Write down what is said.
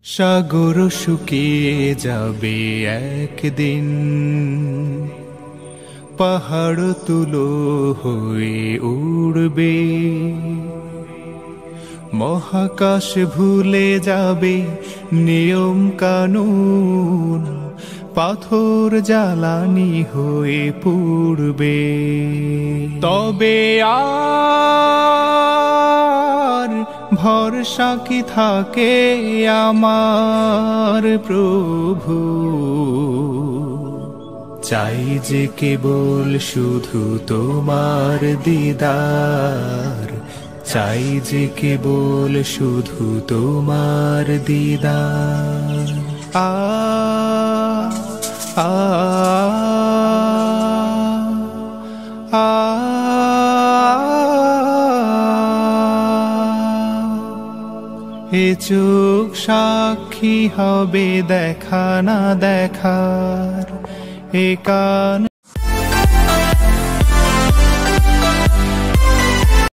সাগর শুকিয়ে যাবে একদিন, পাহাড় তুলো হয়ে উড়বে, মহাকাশ ভুলে যাবে নিয়ম কানুন, পাথর জ্বালানি হয়ে পুড়বে। তবে আর ভরসা কি থাকে আমার প্রভু, চাই যে কেবল শুধু তোমার দিদার, চাই যে কেবল শুধু তোমার দিদার। আ আ আ এ চোখ সাক্ষী হবে দেখা না দেখার, এ কান